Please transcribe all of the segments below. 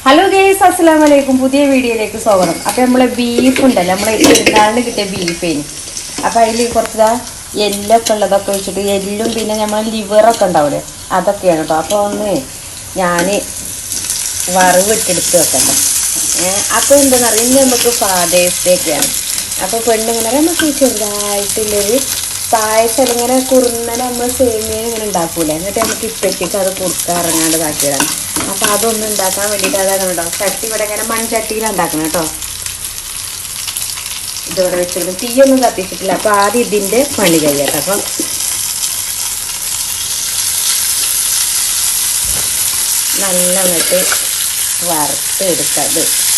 Hello guys, അസ്സലാമു അലൈക്കും. പുതിയ വീഡിയോയിലേക്ക് സ്വാഗതം. അപ്പോൾ നമ്മളെ ബീഫ് ഉണ്ടല്ലോ, നമ്മളെ പെരുന്നാളിന് കിട്ടിയ ബീഫേന്. അപ്പോൾ അതിൽ കുറച്ച് എല്ലൊക്കെ ഉള്ളതൊക്കെ വെച്ചിട്ട് എല്ലും പിന്നെ നമ്മൾ ലിവറൊക്കെ ഉണ്ടാവില്ലേ, അതൊക്കെയാണ് കേട്ടോ. അപ്പോൾ ഒന്ന് ഞാൻ വറവിട്ടെടുത്ത് വെക്കണ്ട. അപ്പോൾ എന്താണെന്ന് അറിയാം, ഇന്ന് നമുക്ക് ഫാദേഴ്സ് ഡേക്കാണ്. അപ്പോൾ പെണ്ണിങ്ങനെ നമുക്ക് ചെറുതായിട്ടുള്ളൊരു പായസം ഇങ്ങനെ കുറുന്നനെ നമ്മൾ സേമിയ ഇങ്ങനെ ഉണ്ടാക്കൂലേ, എന്നിട്ട് നമുക്ക് ഇപ്പത്തേക്ക് അത് കൊടുക്കാറങ്ങാണ്ട് ഇതാക്കിയതാണ്. അപ്പോൾ അതൊന്നും ഉണ്ടാക്കാൻ വേണ്ടിയിട്ട് അതാണ് കേട്ടോ. ചട്ടി ഇവിടെ ഇങ്ങനെ മൺചട്ടിയിലാണ് ഉണ്ടാക്കണം കേട്ടോ. ഇതിവിടെ വെച്ചിട്ട് തീയൊന്നും കത്തിച്ചിട്ടില്ല. അപ്പോൾ ആദ്യം ഇതിൻ്റെ പണി കഴിയട്ടെ. അപ്പം നല്ല അങ്ങോട്ട് വറുത്ത് എടുക്കാം.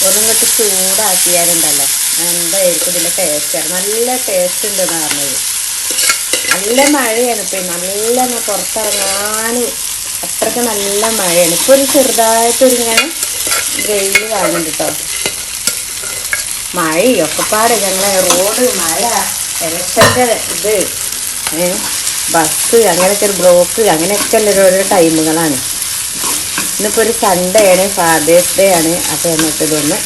ഒന്നും ഇങ്ങോട്ട് ചൂടാക്കിയാലുണ്ടല്ലോ എന്തായിരിക്കും ഇതിൻ്റെ ടേസ്റ്റാണ്. നല്ല ടേസ്റ്റ് ഉണ്ടെന്ന് പറഞ്ഞത്. നല്ല മഴയാണ് ഇപ്പം, നല്ല പുറത്തിറങ്ങാനും അത്രയ്ക്ക് നല്ല മഴയാണ്. ഇപ്പോൾ ഒരു ചെറുതായിട്ടൊരിങ്ങനെ വെയിൽ കാണുന്നുണ്ട് കേട്ടോ. മഴയൊക്കെ പാട് ഞങ്ങളെ റോഡ് മഴ, ഇലക്ഷൻ്റെ ഇത്, ബസ് അങ്ങനെയൊക്കെ ഒരു ബ്ലോക്ക് അങ്ങനെയൊക്കെ ഉള്ള ഓരോ ടൈമുകളാണ്. ഇന്നിപ്പോൾ ഒരു സൺഡേ ആണ്, ഫാദേഴ്സ് ഡേ ആണ്. അപ്പോൾ എന്നിട്ട് ഇതൊന്ന്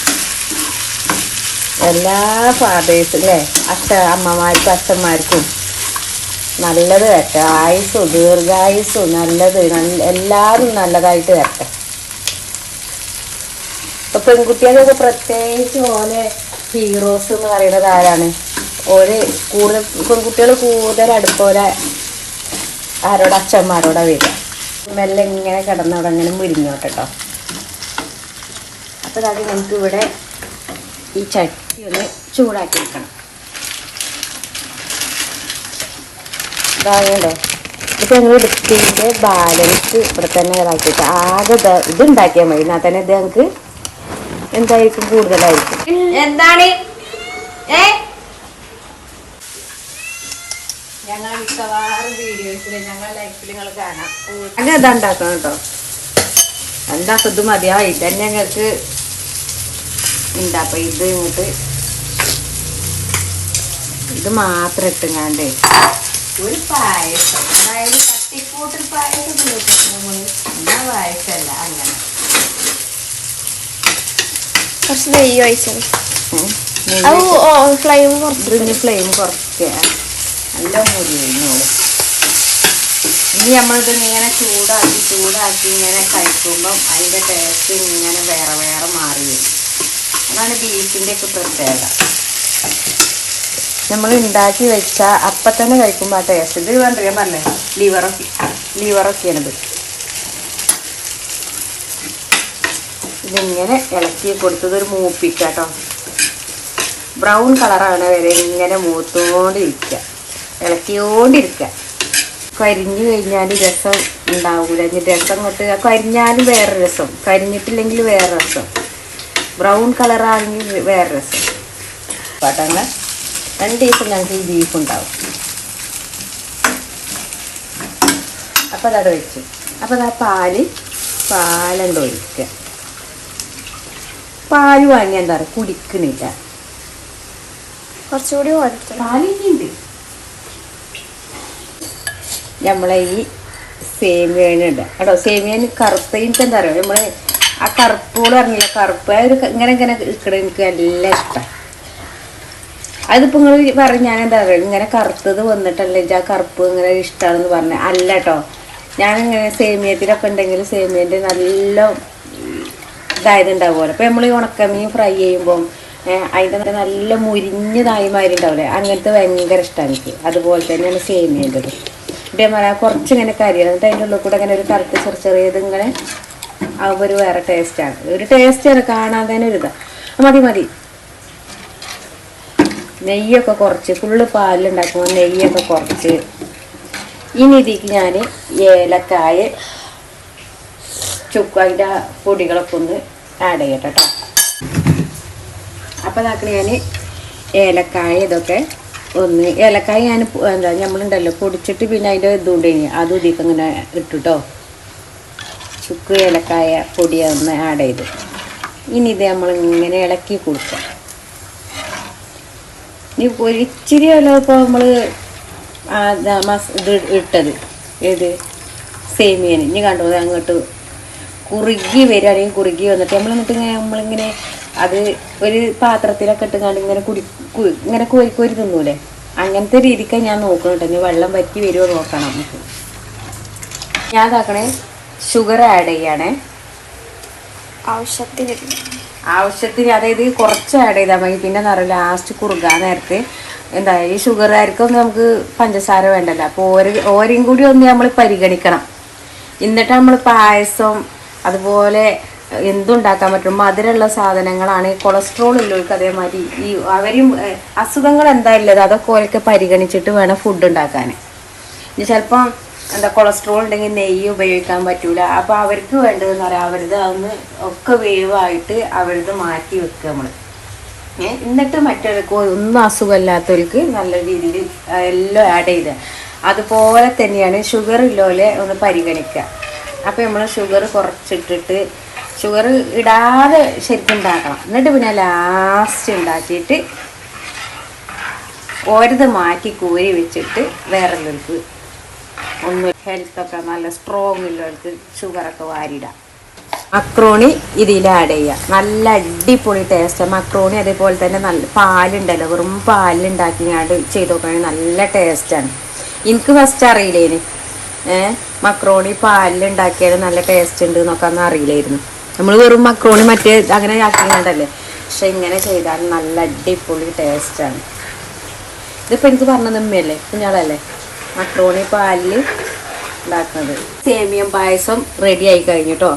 എല്ലാ ഫാദേഴ്സും അല്ലേ, അമ്മമാർക്കും അച്ഛന്മാർക്കും നല്ലത് വരട്ടെ. ആയുസ്സും ദീർഘായുസ്സും നല്ലത് എല്ലാവരും നല്ലതായിട്ട് വരട്ടെ. ഇപ്പം പെൺകുട്ടികൾക്കൊക്കെ പ്രത്യേകിച്ച് ഓലെ ഹീറോസ് എന്ന് പറയുന്നത് ആരാണ്? ഓര് കൂടുതൽ പെൺകുട്ടികൾ കൂടുതൽ അടുപ്പോലെ ആരോടെ അച്ഛന്മാരോടെ വരിക. മെല്ലെ ഇങ്ങനെ കിടന്നവിടെ അങ്ങനെ മുരിഞ്ഞോട്ടെ കേട്ടോ. അപ്പോൾ അത് നമുക്കിവിടെ ഈ ചട്ടി ഒന്ന് ചൂടാക്കി വെക്കണം. ഇതാകണ്ടോ. ഇപ്പം ഞങ്ങൾ എടുത്തതിൻ്റെ ബാലൻസ് ഇവിടെ തന്നെ ഇതാക്കിയിട്ട് ആകെ ഇതുണ്ടാക്കിയാൽ മതി. എന്നാൽ തന്നെ ഇത് ഞങ്ങൾക്ക് എന്തായിരിക്കും, കൂടുതലായിരിക്കും. എന്താണ് ഞങ്ങൾ മിക്കവാറും വീഡിയോസിൽ ഞങ്ങളെ ലൈഫിൽ നിങ്ങൾ കാണാം. അങ്ങനെ ഇതാ ഉണ്ടാക്കണം കേട്ടോ. എന്താക്കും ഇത് മതിയാ, ഇതന്നെ ഞങ്ങൾക്ക് ഉണ്ടാക്കാം. ഇത് ഇങ്ങോട്ട് ഇത് മാത്രം ഇട്ടുങ്ങാണ്ട് ഒരു പായസം, അതായത് തട്ടിക്കൂട്ടൽ പായസം എന്നാ പായസമല്ല, അങ്ങനെ കുറച്ച് നെയ്യ് ഒഴിച്ചത്. ഫ്ലെയിം കുറയ്ക്കുക. നല്ല മുരിഞ്ഞോളൂ. ഇനി നമ്മളിത് ഇങ്ങനെ ചൂടാക്കി ഇങ്ങനെ കഴിക്കുമ്പം അതിൻ്റെ ടേസ്റ്റ് ഇങ്ങനെ വേറെ വേറെ മാറി വരും. അതാണ് ബീഫിൻ്റെ ഒക്കെ പ്രത്യേകത. നമ്മൾ ഉണ്ടാക്കി വെച്ചാൽ അപ്പം തന്നെ കഴിക്കുമ്പോൾ ആ ടേസ്റ്റ്. ഇത് ഞാൻ പറഞ്ഞേ ലിവറൊക്കെയാണിത്. ഇതിങ്ങനെ ഇളക്കി കൊടുത്തതൊരു മൂപ്പിക്കുക കേട്ടോ. ബ്രൗൺ കളറാണ് വരെ ഇങ്ങനെ മൂത്തോണ്ടിരിക്കുക, ഇളക്കിയോണ്ടിരിക്കുക. കരിഞ്ഞു കഴിഞ്ഞാൽ രസം ഉണ്ടാവില്ല. ഇനി രസം കൊണ്ട് കരിഞ്ഞാലും വേറെ രസം, കരിഞ്ഞിട്ടില്ലെങ്കിൽ വേറെ രസം, ബ്രൗൺ കളറാണെങ്കിൽ വേറെ രസം. പട്ടങ്ങൾ 2 ദിവസം ഞങ്ങൾക്ക് ഈ ബീഫ് ഉണ്ടാവും. അപ്പോൾ അതവിടെ വെച്ചു. അപ്പോൾ ആ പാലുണ്ട് ഒഴിക്കുക. പാല് വാങ്ങിയാൽ എന്താ പറയുക, കുടിക്കണില്ല. കുറച്ചുകൂടി പാലിക്കുണ്ട്. നമ്മളെ ഈ സേമിയനുണ്ട് കേട്ടോ. സേമിയന് കറുത്തതിന് എന്താ പറയുക, നമ്മൾ ആ കറുപ്പോട് പറഞ്ഞില്ല, കറുപ്പ് ഒരു ഇങ്ങനെ ഇരിക്കണ എനിക്ക് നല്ല ഇഷ്ടമാണ്. അതിപ്പോൾ നിങ്ങൾ പറഞ്ഞ് ഞാൻ എന്താ പറയുക, ഇങ്ങനെ കറുത്തത് വന്നിട്ടല്ലേ ആ കറുപ്പ് ഇങ്ങനെ ഇഷ്ടമാണെന്ന് പറഞ്ഞത് അല്ല കേട്ടോ. ഞാനിങ്ങനെ സേമിയത്തിലൊക്കെ ഉണ്ടെങ്കിൽ സേമിയൻ്റെ നല്ല ഇതായതുണ്ടാവുമല്ലോ. അപ്പോൾ നമ്മൾ ഈ ഉണക്കമീൻ ഫ്രൈ ചെയ്യുമ്പം അതിൻ്റെ നല്ല മുരിഞ്ഞതായി മാതിരി ഉണ്ടാവില്ലേ, അങ്ങനത്തെ ഭയങ്കര ഇഷ്ടമാണ് എനിക്ക്. അതുപോലെ തന്നെയാണ് സേമിയൻ്റെത്. ഇതേമാതിരി കുറച്ചിങ്ങനെ കരിയാണ്, എന്നിട്ട് അതിൻ്റെ ഉള്ളിൽ കൂടെ അങ്ങനെ ഒരു കറുത്ത് ചെറിയത് ഇങ്ങനെ ആകുമ്പോൾ ഒരു വേറെ ടേസ്റ്റാണ്. ഒരു ടേസ്റ്റാണ് കാണാൻ തന്നെ ഒരു ഇതാണ്. മതി. നെയ്യൊക്കെ കുറച്ച്, ഫുള്ള് പാലുണ്ടാക്കുമ്പോൾ നെയ്യൊക്കെ കുറച്ച്. ഇനി ഇതിക്ക് ഞാൻ ഏലക്കായ ചുക്ക് അതിൻ്റെ പൊടികളൊക്കെ ഒന്ന് ആഡ് ചെയ്യട്ടെ കേട്ടോ. അപ്പോൾ അതാക്കണ ഞാൻ ഏലക്കായ ഇതൊക്കെ ഒന്ന്, ഏലക്കായ ഞാൻ എന്താ നമ്മളുണ്ടല്ലോ പൊടിച്ചിട്ട് പിന്നെ അതിൻ്റെ ഇതുകൊണ്ട് അതും ഇതിക്ക് ഇങ്ങനെ ഇട്ടുട്ടോ. ചുക്ക് ഏലക്കായ പൊടി ഒന്ന് ആഡ് ചെയ്ത് ഇനി ഇത് നമ്മളിങ്ങനെ ഇളക്കി കൊടുക്കുക. ഇനി ഒരിച്ചിരി ഇപ്പോൾ നമ്മൾ ഇത് ഇട്ടത് ഏത് സേമിയന് ഇനി കണ്ടോ അങ്ങോട്ട് കുറുകി വരികയാണെങ്കിൽ കുറുകി വന്നിട്ട് നമ്മളിങ്ങനെ അത് ഒരു പാത്രത്തിലൊക്കെ ഇട്ടുകൊണ്ട് ഇങ്ങനെ കോരി തിന്നൂലേ, അങ്ങനത്തെ രീതിക്ക് ഞാൻ നോക്കുന്നുണ്ട്. ഇനി വെള്ളം വറ്റി വരുമോ നോക്കണം നമുക്ക്. ഞാൻ ഇതാക്കണേ ഷുഗർ ആഡ് ചെയ്യണേ ആവശ്യത്തിന്, അതായത് കുറച്ച് ആഡ് ചെയ്താൽ മതി. പിന്നെ എന്താ പറയുക, ലാസ്റ്റ് കുറുകാൻ നേരത്ത് എന്താ ഈ ഷുഗറുകാർക്കൊന്നും നമുക്ക് പഞ്ചസാര വേണ്ടല്ലോ, അപ്പോൾ ഓരയും കൂടി ഒന്ന് നമ്മൾ പരിഗണിക്കണം. എന്നിട്ട് നമ്മൾ പായസം അതുപോലെ എന്തുണ്ടാക്കാൻ പറ്റും. മധുരമുള്ള സാധനങ്ങളാണ്. കൊളസ്ട്രോൾ ഉള്ളവർക്ക് അതേമാതിരി ഈ അവരും അസുഖങ്ങൾ എന്താ ഉള്ളത് അതൊക്കെ ഓരൊക്കെ പരിഗണിച്ചിട്ട് വേണം ഫുഡ് ഉണ്ടാക്കാൻ. ഇനി ചിലപ്പം എന്താ കൊളസ്ട്രോൾ ഉണ്ടെങ്കിൽ നെയ്യ് ഉപയോഗിക്കാൻ പറ്റൂല. അപ്പോൾ അവർക്ക് വേണ്ടതെന്ന് പറയാം, അവരത് അതൊന്ന് ഒക്കെ വേവായിട്ട് അവരത് മാറ്റി വെക്കുക നമ്മൾ. എന്നിട്ട് മറ്റവർക്ക് ഒന്നും അസുഖമില്ലാത്തവർക്ക് നല്ല രീതിയിൽ എല്ലാം ആഡ് ചെയ്ത് അതുപോലെ തന്നെയാണ് ഷുഗർ ഇല്ലോലെ ഒന്ന് പരിഗണിക്കുക. അപ്പോൾ നമ്മൾ ഷുഗർ കുറച്ചിട്ടിട്ട് ഷുഗർ ഇടാതെ ശരിക്കും ഉണ്ടാക്കണം. എന്നിട്ട് പിന്നെ ലാസ്റ്റ് ഉണ്ടാക്കിയിട്ട് ഓരത് മാറ്റി കോരി വെച്ചിട്ട് വേറെയുള്ളവർക്ക് ഒന്നും ഹെൽത്തൊക്കെ നല്ല സ്ട്രോങ് ഉള്ളവർക്ക് ഷുഗറൊക്കെ വാരിയിടാം. മക്രോണി ഇതിൽ ആഡ് ചെയ്യുക. നല്ല അടിപൊളി ടേസ്റ്റ്. മക്രോണി അതേപോലെ തന്നെ നല്ല പാലുണ്ടല്ലോ, വെറും പാലുണ്ടാക്കിങ്ങാണ്ട് ചെയ്ത് നോക്കുകയാണെങ്കിൽ നല്ല ടേസ്റ്റാണ്. എനിക്ക് ഫസ്റ്റ് അറിയില്ലേന് മക്രോണി പാലിലുണ്ടാക്കിയാൽ നല്ല ടേസ്റ്റ് ഉണ്ട് എന്നൊക്കെ അന്ന് അറിയില്ലായിരുന്നു. നമ്മൾ വെറും മക്രോണി മറ്റേ അങ്ങനെ ആക്കിങ്ങാണ്ടല്ലേ, പക്ഷെ ഇങ്ങനെ ചെയ്താൽ നല്ല അടിപൊളി ടേസ്റ്റാണ്. ഇതിപ്പോൾ എനിക്ക് പറഞ്ഞത് ഉമ്മയല്ലേ, കുഞ്ഞാളല്ലേ മക്രോണി പാലിൽ ഉണ്ടാക്കുന്നത്. സേമിയം പായസം റെഡി ആയി കഴിഞ്ഞു കേട്ടോ.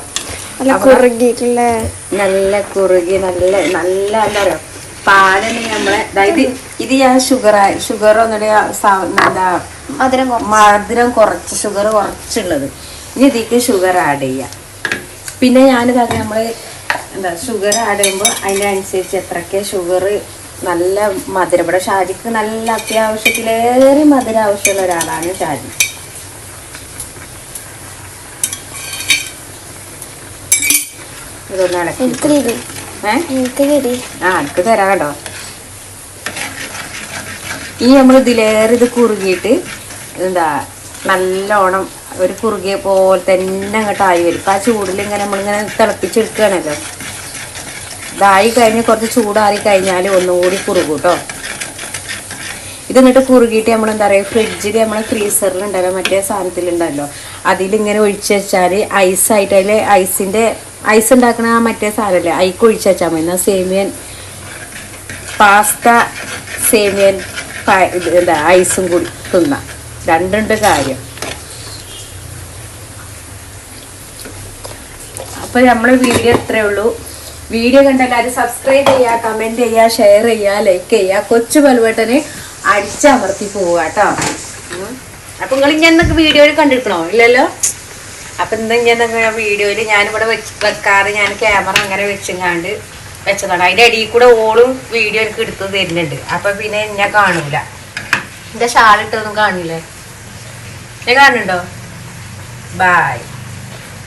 നല്ല കുറുകി നല്ല എന്താ പറയുക പാലിന് നമ്മളെ അതായത് ഇത് ഞാൻ ഷുഗർ ഒന്നുകൂടി എന്താ മധുരം കുറച്ച് ഷുഗർ കുറച്ചുള്ളത്. ഇനി ഇതിലേക്ക് ഷുഗർ ആഡ് ചെയ്യാം. പിന്നെ ഞാനിതാക്കി നമ്മൾ എന്താ ഷുഗർ ആഡ് ചെയ്യുമ്പോൾ അതിനനുസരിച്ച് എത്രയ്ക്ക് ഷുഗർ നല്ല മധുരം. ഇവിടെ ഷാജിക്ക് നല്ല അത്യാവശ്യത്തിലേറെ മധുരം ആവശ്യമുള്ള ഒരാളാണ് ഷാജി. ഇതൊന്ന് ഇളക്കി എനിക്ക് തരാം കേട്ടോ. ഇനി നമ്മൾ ഇതിലേറെ ഇത് കുറുകിയിട്ട് എന്താ നല്ലോണം ഒരു കുറുകിയ പോലെ തന്നെ അങ്ങോട്ട് ആയി വരും. ഇപ്പം ആ ചൂടിൽ ഇങ്ങനെ നമ്മളിങ്ങനെ തിളപ്പിച്ചെടുക്കുകയാണല്ലോ. ഇതായി കഴിഞ്ഞ് കുറച്ച് ചൂടാറി കഴിഞ്ഞാൽ ഒന്നുകൂടി കുറുകും കേട്ടോ. ഇത് എന്നിട്ട് കുറുകിയിട്ട് നമ്മൾ എന്താ പറയുക ഫ്രിഡ്ജിൽ നമ്മൾ ഫ്രീസറിലുണ്ടല്ലോ മറ്റേ സാധനത്തിലുണ്ടല്ലോ അതിലിങ്ങനെ ഒഴിച്ച് വെച്ചാൽ ഐസായിട്ട് അതിൽ ഐസ് ഉണ്ടാക്കണ ആ മറ്റേ സാധനമല്ലേ അതിക്ക് ഒഴിച്ച് വെച്ചാൽ മതി. എന്നാൽ സേമിയൻ പാസ്ത സേമിയൻ എന്താ ഐസും കൂടി തിന്നാം. രണ്ടുണ്ട് കാര്യം. അപ്പോൾ നമ്മളെ വീഡിയോ ഇത്രയേ ഉള്ളൂ. വീഡിയോ കണ്ട എല്ലാവരും സബ്സ്ക്രൈബ് ചെയ്യുക, കമൻറ്റ് ചെയ്യുക, ഷെയർ ചെയ്യുക, ലൈക്ക് ചെയ്യുക, കൊച്ചു ബെൽബട്ടന് അടിച്ചമർത്തി പോവുക കേട്ടോ. അപ്പം നിങ്ങൾ ഇങ്ങനൊക്കെ വീഡിയോയിൽ കണ്ടിരിക്കണോ? ഇല്ലല്ലോ. അപ്പം എന്തെങ്കിലും വീഡിയോയിൽ ഞാനിവിടെ വെക്കാറ് ഞാൻ ക്യാമറ അങ്ങനെ വെച്ചെങ്ങാണ്ട് വെച്ചതാണ്. അതിൻ്റെ അടിയിൽ കൂടെ ഓളും വീഡിയോ എനിക്ക് എടുത്ത് തരുന്നുണ്ട്. അപ്പം പിന്നെ ഞാൻ കാണൂല. എൻ്റെ ഷാളിട്ടൊന്നും കാണില്ലേ? ഞാൻ കാണുന്നുണ്ടോ? ബായ്.